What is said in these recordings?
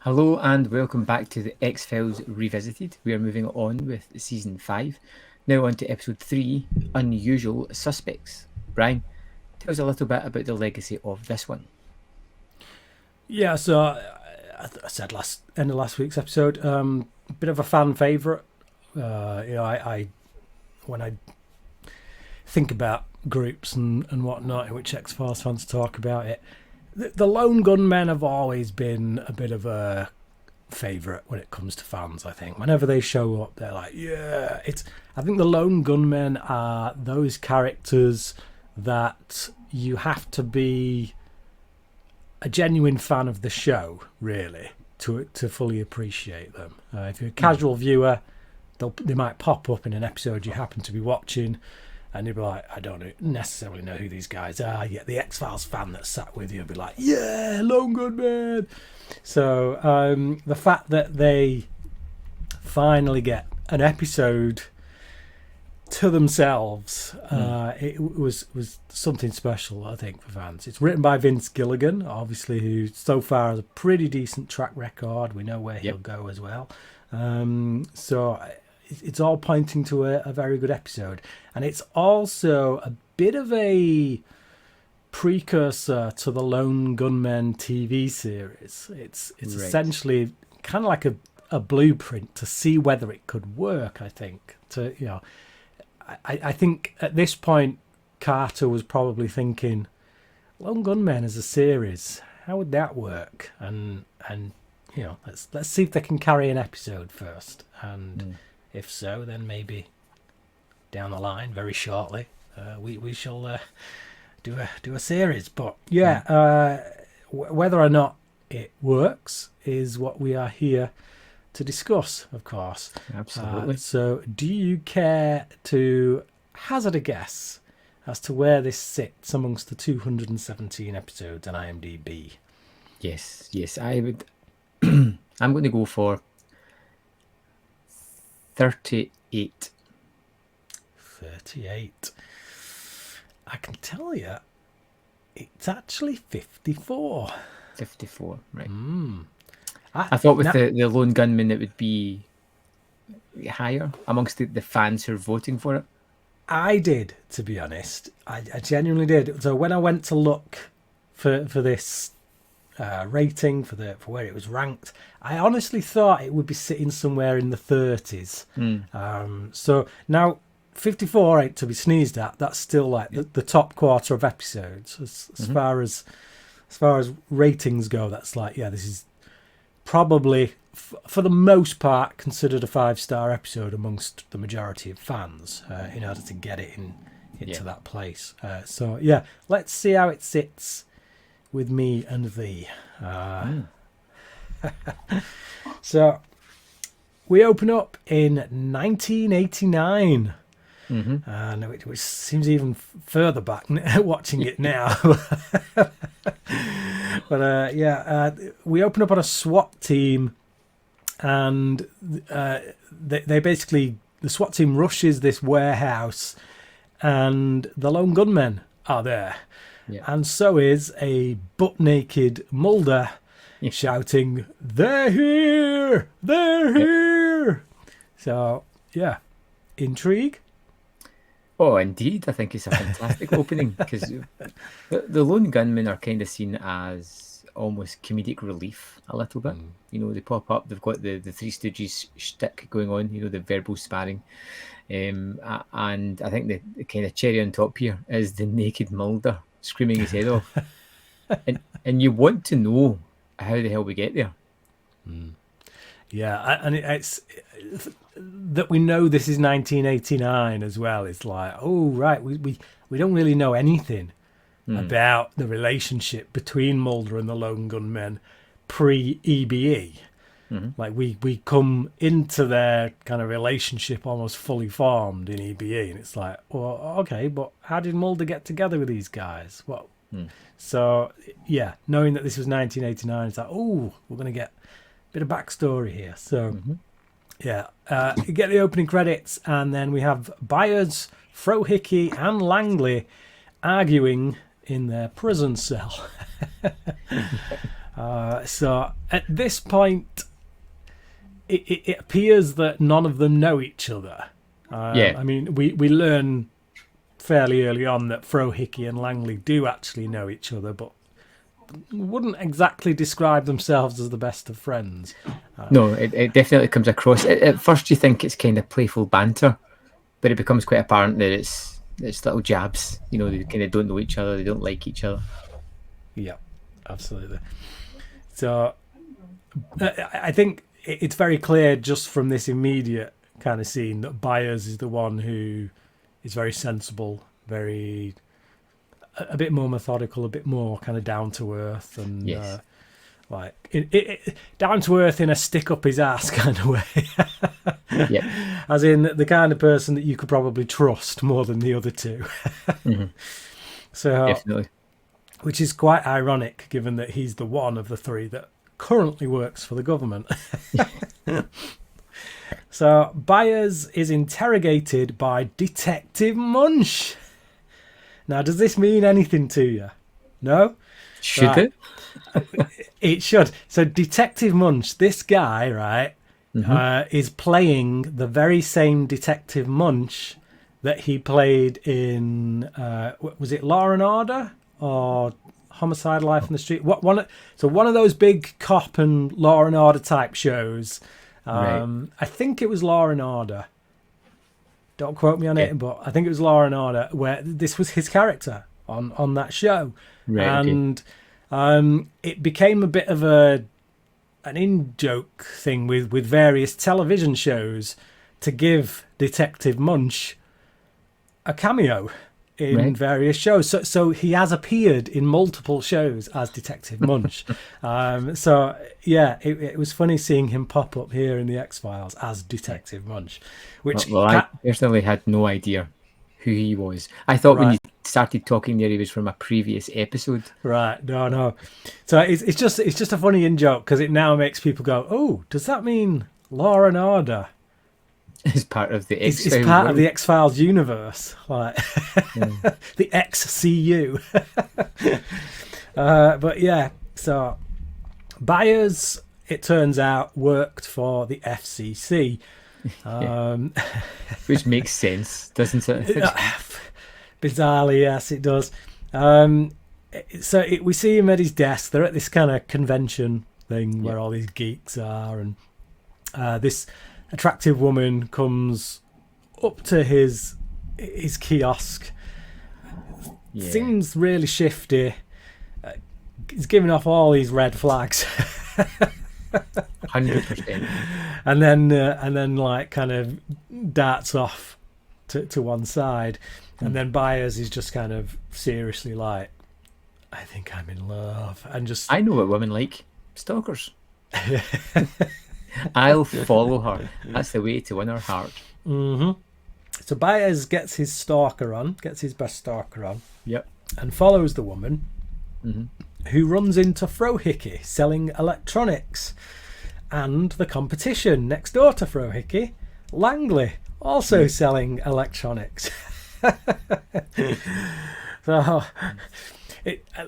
Hello and welcome back to the X-Files Revisited. We are moving on with Season 5. Now on to Episode 3, Unusual Suspects. Brian, tell us a little bit about the legacy of this one. Yeah, so I said end of last week's episode, a bit of a fan favourite. I when I think about groups and whatnot in which X-Files fans talk about it, the Lone Gunmen have always been a bit of a favourite when it comes to fans. I think whenever they show up, they're like, yeah. I think the Lone Gunmen are those characters that you have to be a genuine fan of the show, really, to fully appreciate them. If you're a casual viewer, they might pop up in an episode you happen to be watching, and you'll be like, I don't necessarily know who these guys are. Yet the X-Files fan that sat with you will be like, yeah, Lone Gunman. So the fact that they finally get an episode to themselves, it was something special, I think, for fans. It's written by Vince Gillian, obviously, who so far has a pretty decent track record. We know where he'll go as well. So it's all pointing to a very good episode. And it's also a bit of a precursor to the Lone Gunmen TV series. It's right. Essentially kind of like a blueprint to see whether it could work, I think. I think at this point, Carter was probably thinking, Lone Gunmen as a series, how would that work? And let's see if they can carry an episode first. And if so, then maybe down the line, very shortly, we shall do a series. But whether or not it works is what we are here to discuss, of course. Absolutely. So do you care to hazard a guess as to where this sits amongst the 217 episodes on IMDb? Yes, I would. I'm going to go for 38. 38. I can tell you, it's actually 54. 54, right. I thought with the Lone Gunman it would be higher amongst the fans who are voting for it. I did, to be honest. I genuinely did. So when I went to look for this rating, for where it was ranked, I honestly thought it would be sitting somewhere in the 30s. So now 54 ain't to be sneezed at. That's still like the top quarter of episodes as far as ratings go. That's like, this is probably, for the most part, considered a 5-star episode amongst the majority of fans in order to get it into that place. Let's see how it sits with me and thee. So, we open up in 1989. And which seems even further back watching it now. But we open up on a SWAT team, and they basically, the SWAT team rushes this warehouse, and the Lone Gunmen are there. And so is a butt-naked Mulder shouting, "They're here! They're here!" So, intrigue. Oh, indeed. I think it's a fantastic opening, because the Lone Gunmen are kind of seen as almost comedic relief a little bit. They pop up, they've got the Three Stooges shtick going on, the verbal sparring. And I think the kind of cherry on top here is the naked Mulder screaming his head off. and you want to know how the hell we get there. Yeah, and it's that we know this is 1989 as well. It's like, oh, right, we don't really know anything about the relationship between Mulder and the Lone Gunmen pre-EBE. Like, we come into their kind of relationship almost fully formed in EBE, and it's like, well, okay, but how did Mulder get together with these guys? Well, so, knowing that this was 1989, it's like, oh, we're going to get a bit of backstory here. So, you get the opening credits, and then we have Byers, Frohickey, and Langley arguing in their prison cell. So at this point, it appears that none of them know each other. I mean, we learn fairly early on that Frohickey and Langley do actually know each other, but wouldn't exactly describe themselves as the best of friends. No, it definitely comes across. At first, you think it's kind of playful banter, but it becomes quite apparent that it's little jabs. You know, they kind of don't know each other. They don't like each other. Yeah, absolutely. So I think it's very clear just from this immediate kind of scene that Byers is the one who is very sensible, a bit more methodical, a bit more kind of down to earth, and Yes. down to earth in a stick up his ass kind of way. Yeah. As in the kind of person that you could probably trust more than the other two. Mm-hmm. So Definitely. which is quite ironic given that he's the one of the three that currently works for the government. So Byers is interrogated by Detective Munch. Now, does this mean anything to you? No? Should Right. it? It should. So Detective Munch, this guy, right, Mm-hmm. is playing the very same Detective Munch that he played in, was it Law and Order or Homicide: Life in the Street? One of those big cop and Law and Order type shows. Right. I think it was Law and Order. Don't quote me on it, but I think it was Law and Order where this was his character on that show. Right. Okay. And it became a bit of an in-joke thing with various television shows to give Detective Munch a cameo in various shows. So he has appeared in multiple shows as Detective Munch. So yeah, it was funny seeing him pop up here in the X-Files as Detective Munch. Which I personally had no idea who he was. I thought when you started talking there, he was from a previous episode. Right, no. So it's just a funny in joke because it now makes people go, "Oh, does that mean Law and Order Is part of the X. It's part of the X-Files universe, like the XCU." But yeah, so Byers, it turns out, worked for the FCC. Which makes sense, doesn't it? Bizarrely, yes, it does. We see him at his desk. They're at this kind of convention thing where all these geeks are, and this attractive woman comes up to his kiosk. Seems really shifty. He's giving off all these red flags. 100%. And then like kind of darts off to one side, and then Byers is just kind of seriously like, "I think I'm in love," and just I know what women like. Stalkers. I'll follow her. That's the way to win her heart. Mm-hmm. So Byers gets his best stalker on. Yep. And follows the woman, who runs into Frohickey selling electronics, and the competition next door to Frohickey, Langley, also selling electronics. So,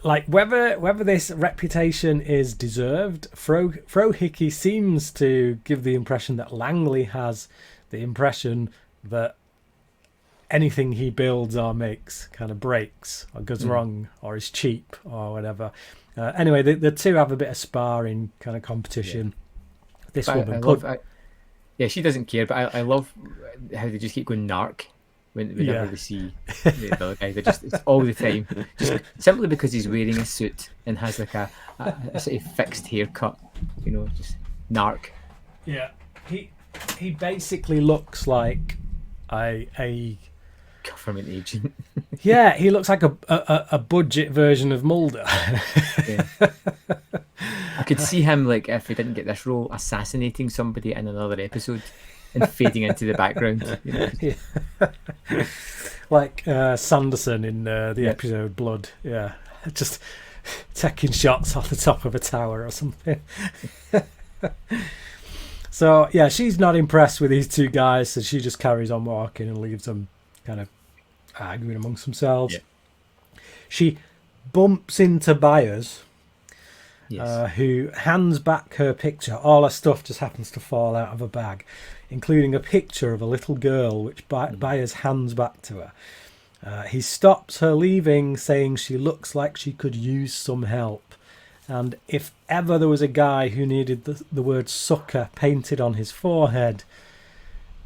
whether this reputation is deserved, Frohickey seems to give the impression that Langley has the impression that anything he builds or makes kind of breaks or goes wrong or is cheap or whatever. Anyway, the two have a bit of sparring kind of competition. This woman could... she doesn't care, but I love how they just keep going narc whenever they see the other guy. It's all the time, just simply because he's wearing a suit and has like a sort of fixed haircut, just narc. Yeah, he basically looks like a government agent. Yeah, he looks like a budget version of Mulder. Yeah. I could see him, like, if he didn't get this role, assassinating somebody in another episode and fading into the background. Yeah. Like Sanderson in the episode Blood. Yeah, just taking shots off the top of a tower or something. So yeah, she's not impressed with these two guys, so she just carries on walking and leaves them kind of arguing amongst themselves. Yeah. She bumps into Byers, Yes. who hands back her picture. All her stuff just happens to fall out of a bag, including a picture of a little girl, which Byers hands back to her. He stops her leaving, saying she looks like she could use some help. And if ever there was a guy who needed the word sucker painted on his forehead,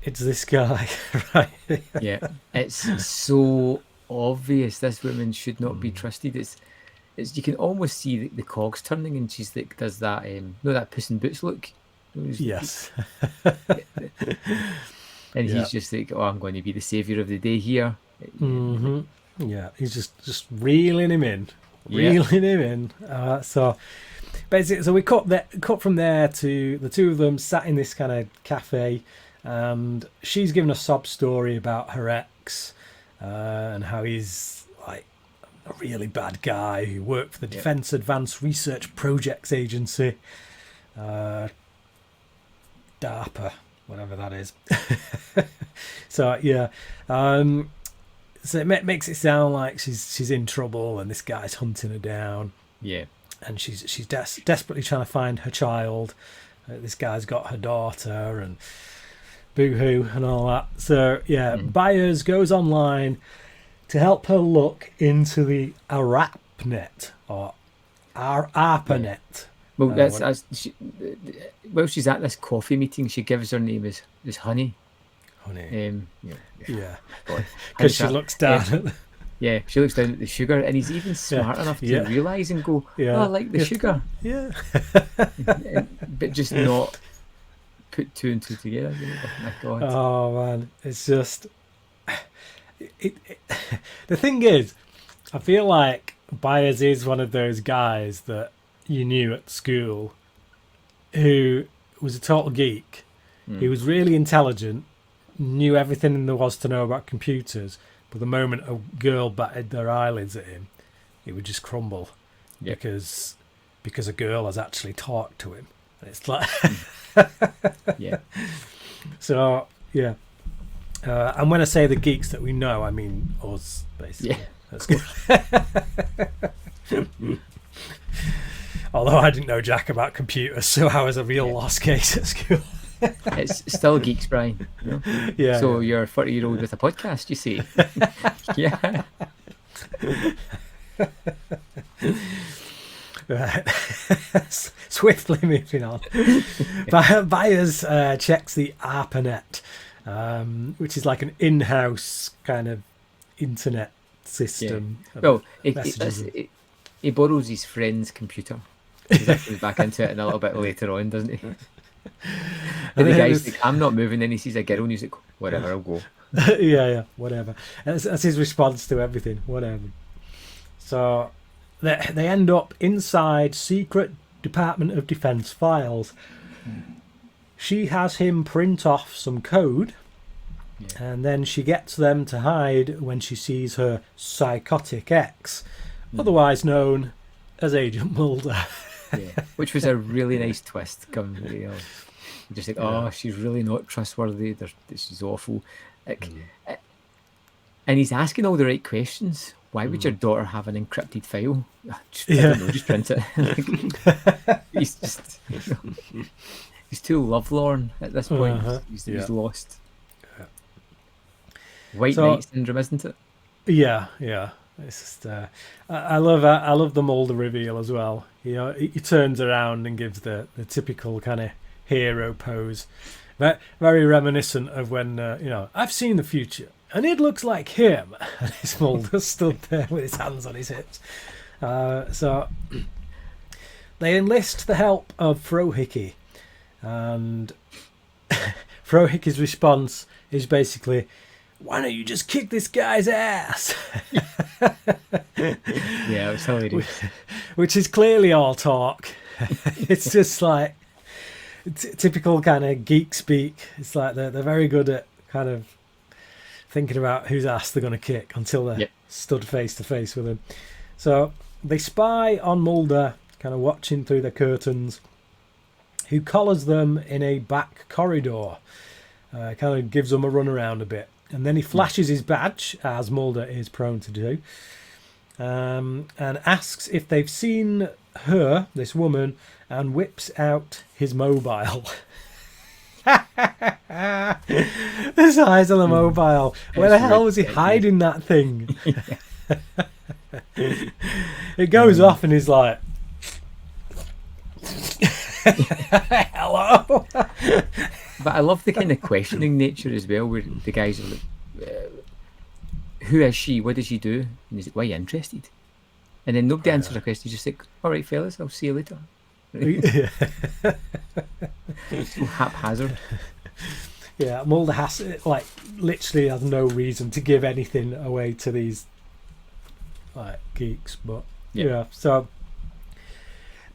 it's this guy, right? Yeah, it's so obvious this woman should not be trusted. It's you can almost see the cogs turning, and she's like, does that that Puss in Boots look? Yes. And he's just like, oh, I'm going to be the saviour of the day here. Mm-hmm. Yeah, he's just reeling him in. So basically, so we cut from there to the two of them sat in this kind of cafe, and she's given a sob story about her ex and how he's like a really bad guy who worked for the Defence Advanced Research Projects Agency, DARPA, whatever that is. So yeah. So it makes it sound like she's in trouble and this guy's hunting her down. Yeah. And she's desperately trying to find her child. This guy's got her daughter and boo-hoo and all that. So, yeah, Byers goes online to help her look into the ARPANET or ARPANET. Well, while she's at this coffee meeting, she gives her name as Honey. Honey. Yeah. Because she looks down at the... Yeah, she looks down at the sugar, and he's even smart enough to realise and go, oh, I like the sugar. Yeah. But just not put two and two together. Oh, my God. Oh, man. It's just... The thing is, I feel like Byers is one of those guys that you knew at school who was a total geek. He was really intelligent, knew everything there was to know about computers, but the moment a girl batted their eyelids at him, he would just crumble because a girl has actually talked to him. And it's like... Yeah. So, yeah. And when I say the geeks that we know, I mean us, basically. Yeah. That's good. Although I didn't know jack about computers, so I was a real lost case at school. It's still geeks, Brian. You know? Yeah. So you're a 40-year-old with a podcast, you see. Yeah. Right. Swiftly moving on. Byers checks the ARPANET, which is like an in-house kind of internet system. Yeah. Well, he borrows his friend's computer. He comes back into it and a little bit later on, doesn't he? And the guy's like, I'm not moving. Then he sees a girl and he's like, whatever, I'll go. yeah, whatever. That's his response to everything, whatever. So they end up inside secret Department of Defense files. She has him print off some code, and then she gets them to hide when she sees her psychotic ex, otherwise known as Agent Mulder. Yeah, which was a really nice twist. Just like, oh, she's really not trustworthy. She's awful. Like, and he's asking all the right questions. Why would your daughter have an encrypted file? I don't know, just print it. He's just, he's too lovelorn at this point. He's lost. White Knight syndrome, isn't it? Yeah. It's just, I love the Mulder reveal as well. You know, he turns around and gives the typical kind of hero pose, very reminiscent of when I've seen the future and it looks like him. And his Mulder stood there with his hands on his hips. So they enlist the help of Frohickey, and Frohickey's response is basically, why don't you just kick this guy's ass? Yeah, it was hilarious. Which is clearly all talk. It's just like typical kind of geek speak. It's like they're very good at kind of thinking about whose ass they're going to kick until they're stood face to face with him. So they spy on Mulder, kind of watching through the curtains, who collars them in a back corridor, kind of gives them a run around a bit. And then he flashes his badge, as Mulder is prone to do, and asks if they've seen her, this woman, and whips out his mobile. The size of the mobile. Where the hell was he hiding that thing? It goes off and he's like, hello. But I love the kind of questioning nature as well, where the guys are like, who is she? What does she do? And he's like, why are you interested? And then nobody answers a question. He's just like, all right, fellas, I'll see you later. So haphazard. Yeah, Mulder has, like, literally has no reason to give anything away to these, like, geeks. But, yeah, so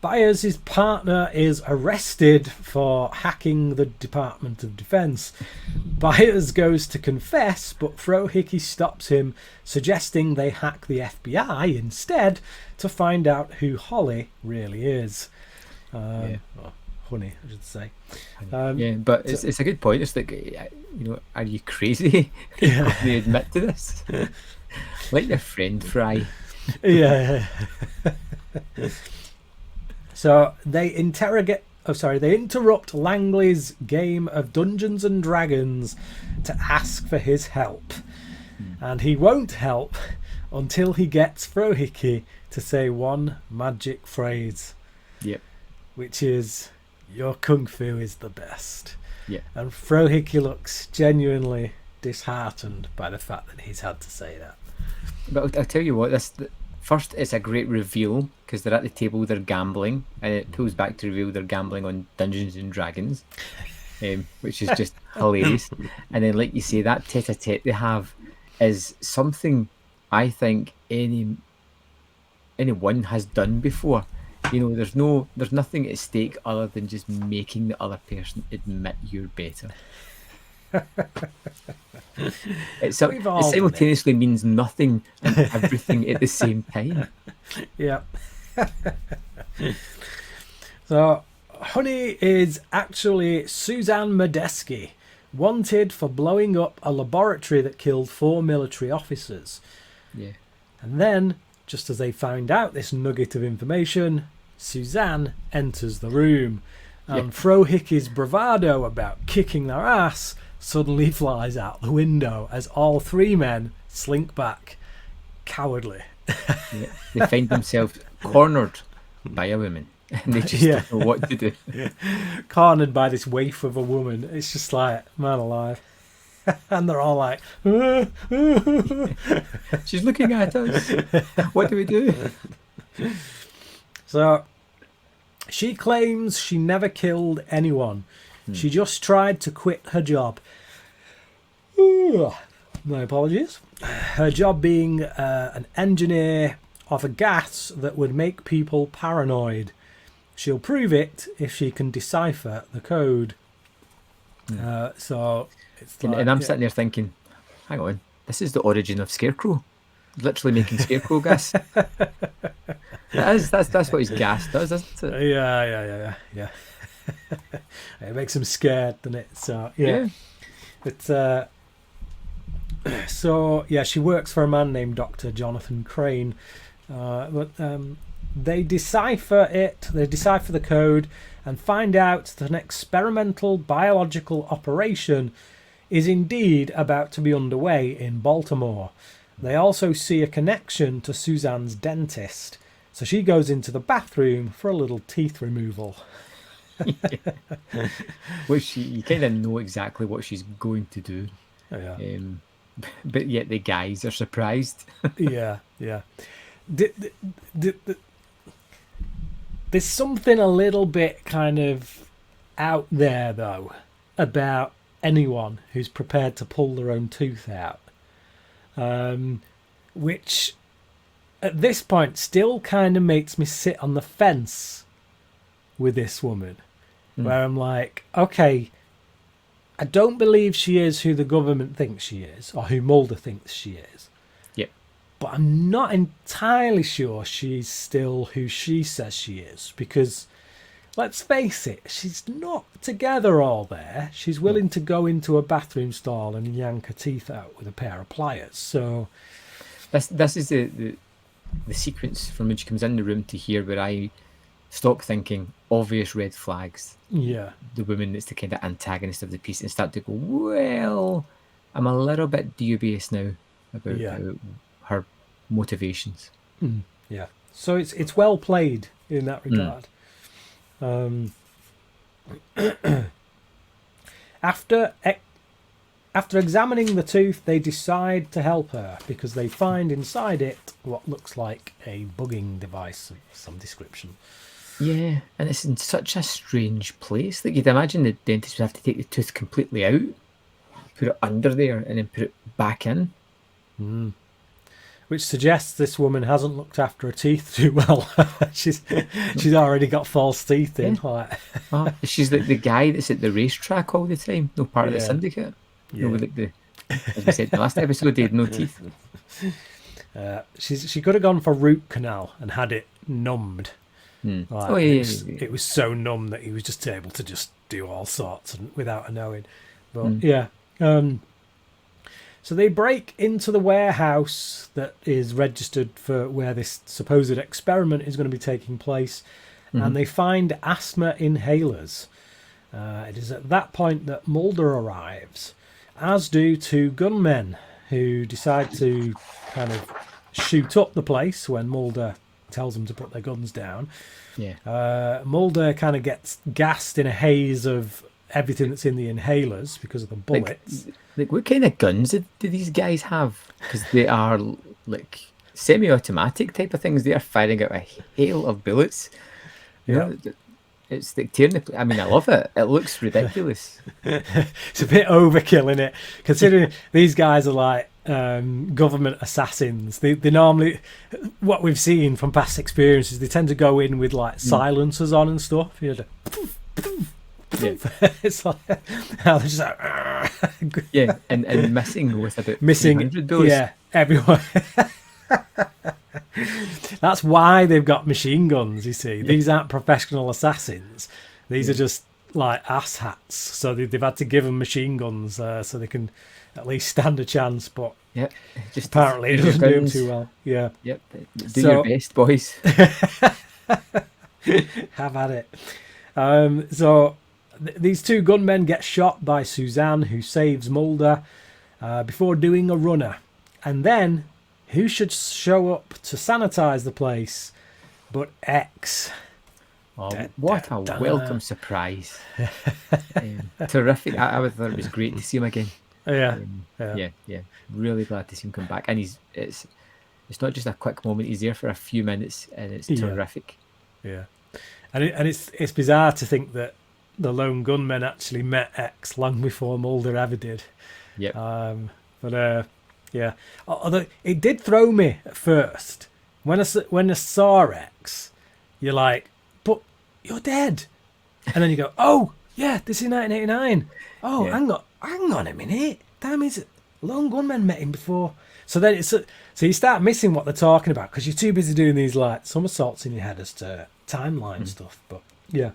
Byers' partner is arrested for hacking the Department of Defense. Byers goes to confess, but Frohickey stops him, suggesting they hack the FBI instead to find out who Holly really is. Or Honey, I should say. But it's a good point. It's like, are you crazy? They admit to this. Let your friend fry. Yeah. So they interrupt Langley's game of Dungeons and Dragons to ask for his help. And he won't help until he gets Frohickey to say one magic phrase. Yep. Which is, your kung fu is the best. Yeah. And Frohickey looks genuinely disheartened by the fact that he's had to say that. But I'll tell you what, first it's a great reveal, because they're at the table, they're gambling, and it pulls back to reveal they're gambling on Dungeons and Dragons, which is just hilarious. And then, like you say, that tete-a-tete they have is something I think anyone has done before. There's nothing at stake other than just making the other person admit you're better. It simultaneously means nothing and everything at the same time. Yeah. So, Honey is actually Suzanne Medeski, wanted for blowing up a laboratory that killed 4 military officers. Yeah. And then, just as they find out this nugget of information, Suzanne enters the room, and Frohickey's bravado about kicking their ass suddenly flies out the window as all 3 men slink back, cowardly. They find themselves cornered by a woman, and they just don't know what to do. Cornered by this waif of a woman. It's just like, man alive. And they're all like, she's looking at us. What do we do? So, she claims she never killed anyone. She just tried to quit her job. My apologies. Her job being an engineer of a gas that would make people paranoid. She'll prove it if she can decipher the code. So it's like, and I'm sitting there thinking, hang on, this is the origin of Scarecrow. Literally making Scarecrow gas. That's what his gas does, isn't it? Yeah. It makes him scared, doesn't it? So yeah. But she works for a man named Dr. Jonathan Crane. They decipher it. They decipher the code and find out that an experimental biological operation is indeed about to be underway in Baltimore. They also see a connection to Suzanne's dentist, so she goes into the bathroom for a little teeth removal. Which you kind of know exactly what she's going to do. But yet the guys are surprised. Yeah. There's something a little bit kind of out there, though, about anyone who's prepared to pull their own tooth out. Which, at this point, still kind of makes me sit on the fence with this woman. Where I'm like, okay, I don't believe she is who the government thinks she is, or who Mulder thinks she is. But I'm not entirely sure she's still who she says she is, because let's face it, she's not together all there. She's willing to go into a bathroom stall and yank her teeth out with a pair of pliers. So this is the sequence from when she comes in the room to here, where I stop thinking obvious red flags. Yeah. The woman that's the kind of antagonist of the piece, and start to go, well, I'm a little bit dubious now about her motivations. Yeah. So it's well played in that regard. After examining the tooth, they decide to help her because they find inside it what looks like a bugging device of some description. Yeah, and it's in such a strange place. Like, you'd imagine the dentist would have to take the tooth completely out, put it under there, and then put it back in. Which suggests this woman hasn't looked after her teeth too well. she's already got false teeth in. Like. She's like the guy that's at the racetrack all the time, no part of the syndicate. Yeah. No, like as we said in the last episode, they had no teeth. She could have gone for root canal and had it numbed. Like, it was so numb that he was just able to just do all sorts and without her knowing. But so they break into the warehouse that is registered for where this supposed experiment is going to be taking place, and they find asthma inhalers. It is at that point that Mulder arrives, as do two gunmen who decide to kind of shoot up the place when Mulder tells them to put their guns down. Mulder kind of gets gassed in a haze of everything that's in the inhalers because of the bullets. Like what kind of guns do these guys have? Because they are like semi-automatic type of things. They are firing out a hail of bullets. You know, it's like tearing the. I mean, I love it. It looks ridiculous. It's a bit overkill, isn't it? Considering these guys are like government assassins. They normally, what we've seen from past experiences, they tend to go in with like silencers on and stuff. You know, it's like how they're just like and missing with about 300 bullets. Everyone. That's why they've got machine guns, you see. These aren't professional assassins. These are just like asshats. So they've had to give them machine guns so they can at least stand a chance. But just apparently it doesn't do them too well. Yeah. Yep. Do your best, boys. Have at it. So these two gunmen get shot by Suzanne, who saves Mulder before doing a runner. And then who should show up to sanitize the place but X? What a welcome surprise. Terrific. I thought it was great to see him again. Yeah. Really glad to see him come back. And it's not just a quick moment. He's there for a few minutes, and it's terrific. Yeah. And it's bizarre to think that the lone gunmen actually met X long before Mulder ever did. Yep. Yeah. Although it did throw me at first when I saw X, you're like, but you're dead, and then you go, oh yeah, this is 1989. Oh, hang on a minute. Damn, is it lone gunmen met him before? So then so you start missing what they're talking about because you're too busy doing these like somersaults in your head as to timeline stuff. But yeah.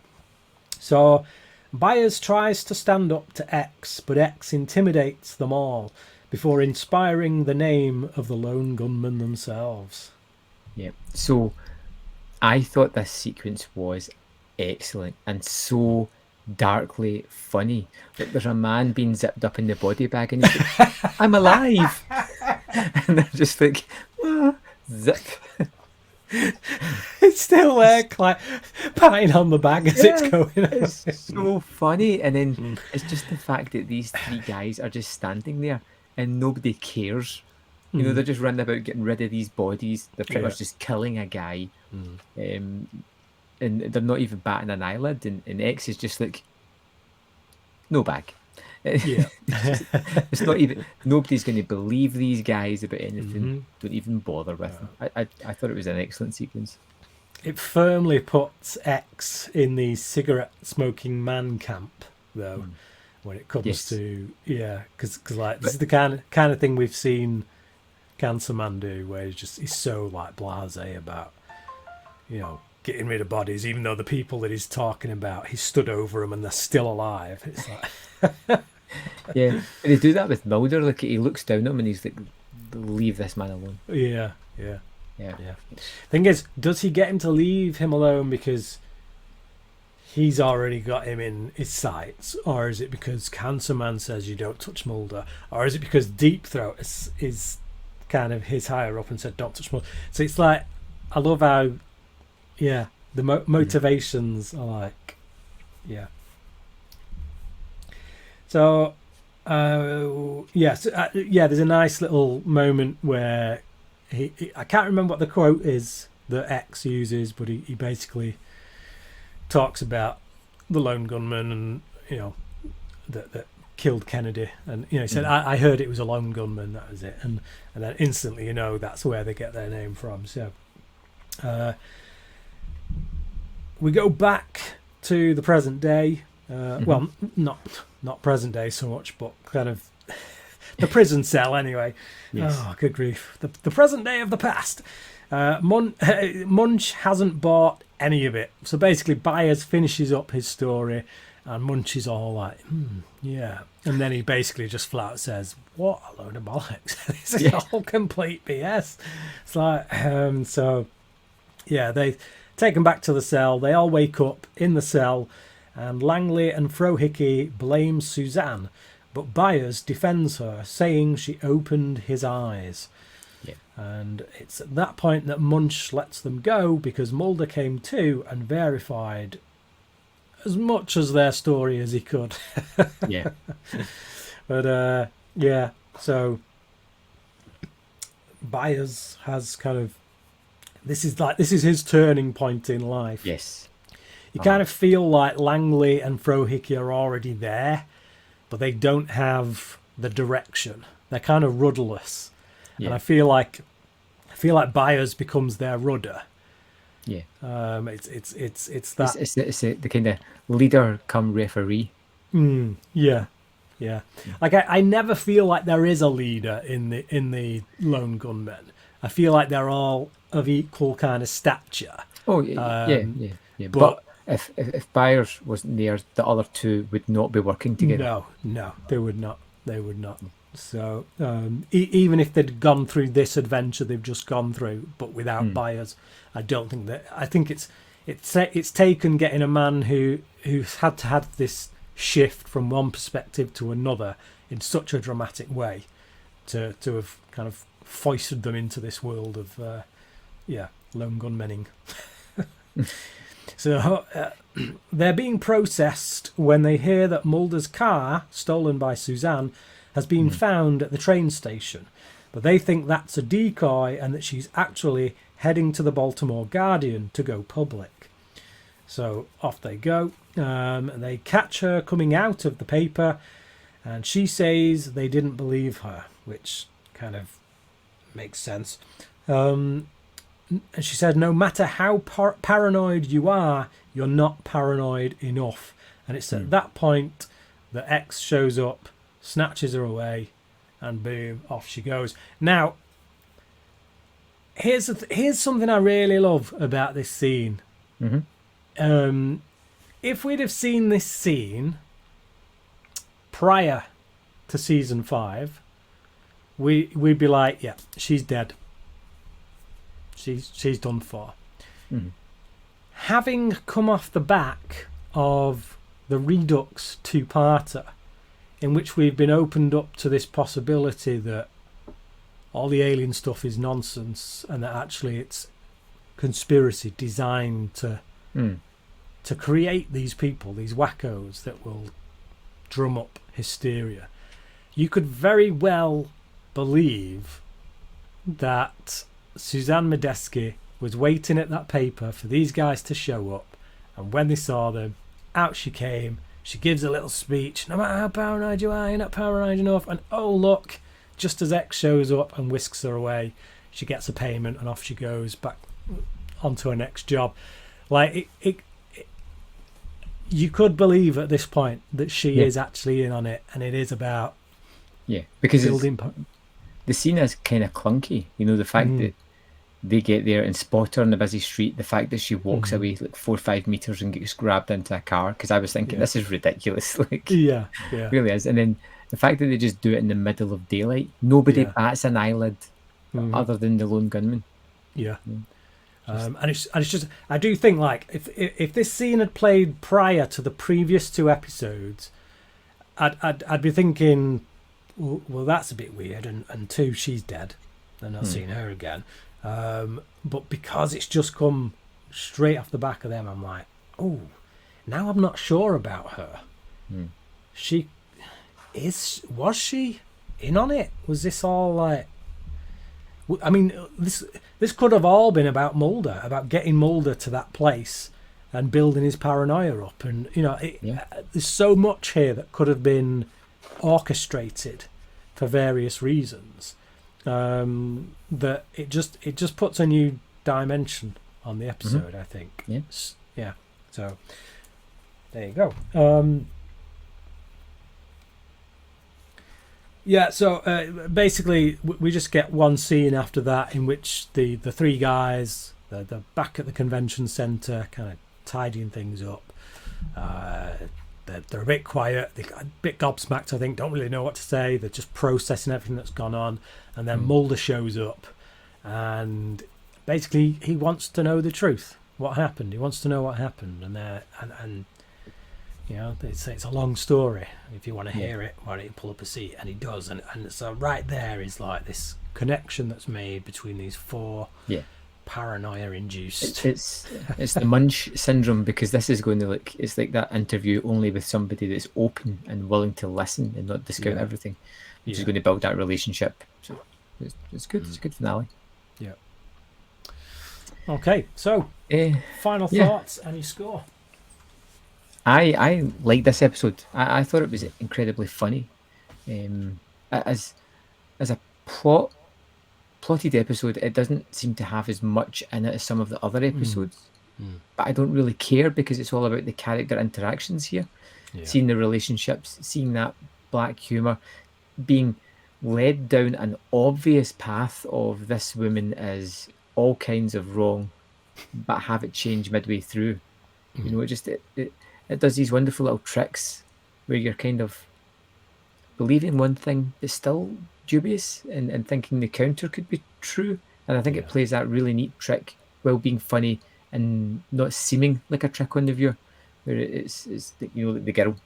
So Byers tries to stand up to X, but X intimidates them all before inspiring the name of the lone gunmen themselves. Yeah. So I thought this sequence was excellent and so darkly funny. Like there's a man being zipped up in the body bag and he's like, I'm alive. And they're just like, zip. It's still there, like patting on the bag as it's going. It's so funny. And then it's just the fact that these three guys are just standing there and nobody cares. You know, they're just running about getting rid of these bodies. They're pretty much just killing a guy. And they're not even batting an eyelid. And X is just like, no bag. Yeah. It's not even, nobody's going to believe these guys about anything. Don't even bother with them. I thought it was an excellent sequence. It firmly puts X in the cigarette smoking man camp, though, when it comes to because like this is the kind of thing we've seen Cancer Man do, where he's so like blasé about getting rid of bodies, even though the people that he's talking about, he stood over them and they're still alive. It's like and they do that with Mulder. Like he looks down at him and he's like, leave this man alone. Yeah. Thing is, does he get him to leave him alone because he's already got him in his sights, or is it because Cancer Man says you don't touch Mulder, or is it because Deep Throat is kind of his higher up and said don't touch Mulder? So it's like, I love how, yeah, the motivations are like, yeah. So, there's a nice little moment where I can't remember what the quote is that X uses, but he basically talks about the lone gunman and, you know, that killed Kennedy, and, you know, he said, I heard it was a lone gunman, that was it, and then instantly, you know, that's where they get their name from. So we go back to the present day, well, not present day so much, but kind of the prison cell anyway. Yes. Oh, good grief. The present day of the past. Munch hasn't bought any of it. So basically Byers finishes up his story and Munch is all like, yeah. And then he basically just flat says, what a load of bollocks. This is all complete BS. It's like, so, yeah, they take him back to the cell. They all wake up in the cell and Langley and Frohickey blame Suzanne, but Byers defends her, saying she opened his eyes. Yeah. And it's at that point that Munch lets them go because Mulder came to and verified as much as their story as he could. Yeah. But so Byers has kind of, this is his turning point in life. Yes. You kind of feel like Langley and Frohickey are already there, but they don't have the direction. They're kind of rudderless. Yeah. And I feel like Byers becomes their rudder. Yeah. It's that. It's the kind of leader come referee. Yeah. Like I never feel like there is a leader in the lone gunmen. I feel like they're all of equal kind of stature. Oh yeah. But if Byers wasn't there, the other two would not be working together. No, they would not. So even if they'd gone through this adventure they've just gone through, but without Byers, I don't think that. I think it's taken getting a man who's had to have this shift from one perspective to another in such a dramatic way to have kind of foisted them into this world of lone gunmenning. So they're being processed when they hear that Mulder's car, stolen by Suzanne, has been found at the train station. But they think that's a decoy and that she's actually heading to the Baltimore Guardian to go public. So off they go. And they catch her coming out of the paper, and she says they didn't believe her, which kind of makes sense. And she said, no matter how paranoid you are, you're not paranoid enough. And it's at that point that X shows up, snatches her away, and boom, off she goes. Now, here's something I really love about this scene. If we'd have seen this scene prior to season 5, we'd be like, yeah, she's dead. She's done for. Having come off the back of the Redux 2-parter, in which we've been opened up to this possibility that all the alien stuff is nonsense and that actually it's conspiracy designed to create these people, these wackos that will drum up hysteria. You could very well believe that Suzanne Medeski was waiting at that paper for these guys to show up, and when they saw them, out she came. She gives a little speech. No matter how paranoid you are, you're not paranoid enough. And oh look, just as X shows up and whisks her away, she gets a payment and off she goes back onto her next job. Like you could believe at this point that she is actually in on it, and it is about because building. The scene is kind of clunky. You know, the fact that they get there and spot her on the busy street, the fact that she walks away like 4 or 5 meters and gets grabbed into a car, because I was thinking this is ridiculous. Like, really is. And then the fact that they just do it in the middle of daylight, nobody bats an eyelid other than the lone gunman. And it's just, I do think, like, if this scene had played prior to the previous 2 episodes, I'd be thinking, well, that's a bit weird, and 2, she's dead, and not seeing her again. But because it's just come straight off the back of them, I'm like, oh, now I'm not sure about her. Was she in on it? Was this all like, I mean, this could have all been about Mulder, about getting Mulder to that place and building his paranoia up, and there's so much here that could have been orchestrated for various reasons, that it just puts a new dimension on the episode. I think. Yeah. So there you go. So basically, we just get one scene after that in which the 3 guys, they're back at the convention centre, kind of tidying things up. They're a bit quiet, they're a bit gobsmacked, I think, don't really know what to say. They're just processing everything that's gone on. And then Mulder shows up, and basically he wants to know the truth. What happened? He wants to know what happened. And it's a long story. If you want to hear it, why don't you pull up a seat? And he does. And so right there is like this connection that's made between these 4 paranoia induced. It's the Munch syndrome, because this is going to it's like that interview only with somebody that's open and willing to listen and not discount everything, which is going to build that relationship. So it's good. It's a good finale. Yeah. Okay, so final thoughts and your score. I liked this episode. I thought it was incredibly funny. As a plotted episode, it doesn't seem to have as much in it as some of the other episodes. But I don't really care, because it's all about the character interactions here. Seeing the relationships, seeing that black humour, being led down an obvious path of this woman is all kinds of wrong, but have it change midway through. It does these wonderful little tricks where you're kind of believing one thing but still dubious, and thinking the counter could be true. And I think it plays that really neat trick while being funny and not seeming like a trick on the viewer, where it's the girl,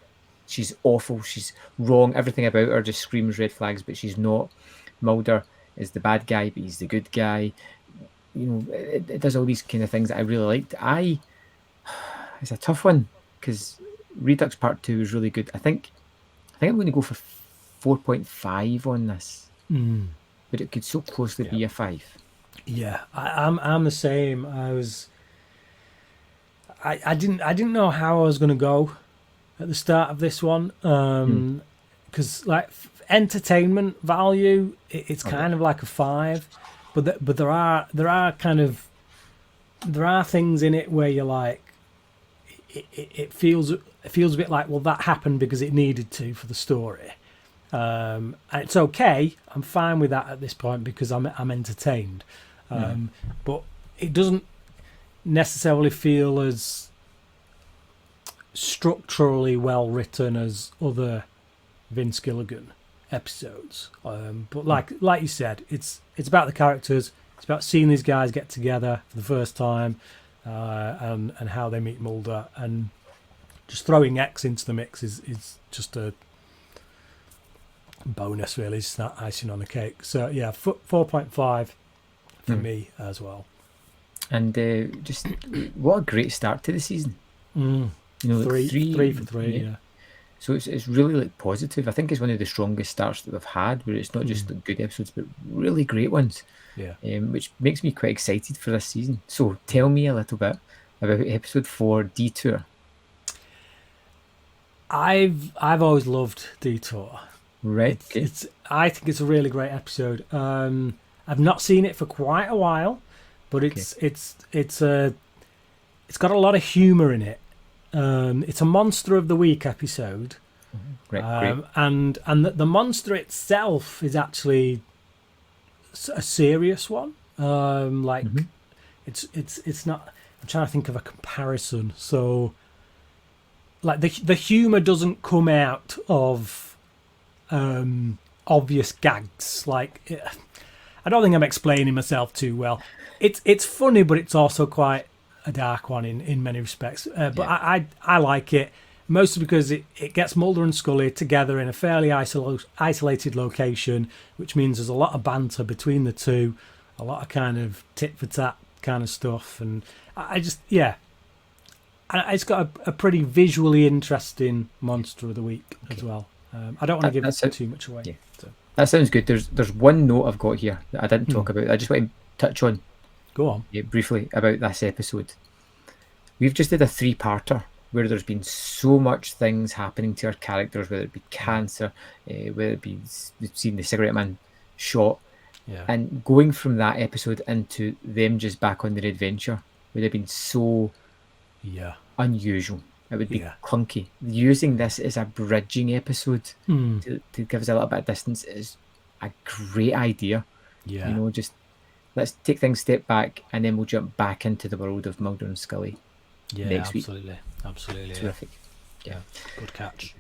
she's awful, she's wrong, everything about her just screams red flags, but she's not. Mulder is the bad guy, but he's the good guy. It does all these kind of things that I really liked. It's a tough one, because Redux Part 2 was really good. I think I'm going to go for 4.5 on this, but it could so closely be a 5. Yeah, I'm the same. I didn't know how I was going to go at the start of this one, because like entertainment value, it's kind of like a 5, but there are things in it where you're like, it feels a bit like, well, that happened because it needed to for the story, and it's okay. I'm fine with that at this point because I'm entertained, but it doesn't necessarily feel as structurally well written as other Vince Gilligan episodes. But like you said, it's about the characters. It's about seeing these guys get together for the first time. And how they meet Mulder, and just throwing X into the mix is just a bonus, really. It's not icing on the cake. So yeah, 4.5 for me as well. And just what a great start to the season. Three for three. Yeah. So it's really positive. I think it's one of the strongest starts that we've had, where it's not just good episodes, but really great ones. Yeah. Which makes me quite excited for this season. So tell me a little bit about episode 4, Detour. I've always loved Detour. Right. I think it's a really great episode. I've not seen it for quite a while, but it's got a lot of humour in it. It's a Monster of the Week episode. Great. And the monster itself is actually a serious one. It's not. I'm trying to think of a comparison. So, like the humour doesn't come out of obvious gags. Like I don't think I'm explaining myself too well. It's funny, but it's also quite a dark one in many respects. But I like it mostly because it gets Mulder and Scully together in a fairly isolated location, which means there's a lot of banter between the two, a lot of kind of tit for tat kind of stuff, and it's got a pretty visually interesting monster of the week as well. I don't want to give too much away. Yeah. So. That sounds good. There's one note I've got here that I didn't talk about. I just want to touch on. Go on. Briefly about this episode. We've just did a 3-parter where there's been so much things happening to our characters, whether it be cancer, whether it be we've seen the cigarette man shot, and going from that episode into them just back on their adventure would have been so unusual. It would be clunky. Using this as a bridging episode to give us a little bit of distance is a great idea. Yeah. You know, just let's take things a step back and then we'll jump back into the world of Mulder and Scully next week. Absolutely. Terrific. Yeah. Good catch.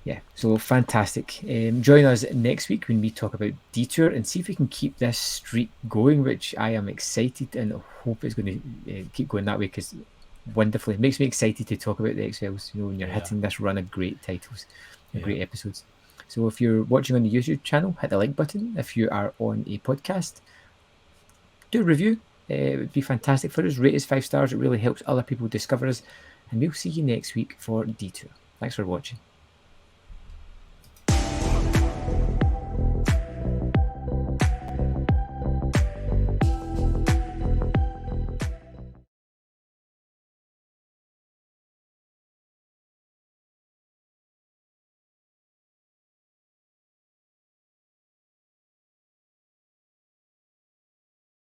Yeah, so fantastic. Join us next week when we talk about Detour and see if we can keep this streak going, which I am excited and hope it's going to keep going that way because wonderfully. It makes me excited to talk about the X-Files, you know, when you're hitting this run of great titles and great episodes. So if you're watching on the YouTube channel, hit the like button. If you are on a podcast, do a review. It would be fantastic for us. Rate us 5 stars. It really helps other people discover us. And we'll see you next week for Detour. Thanks for watching.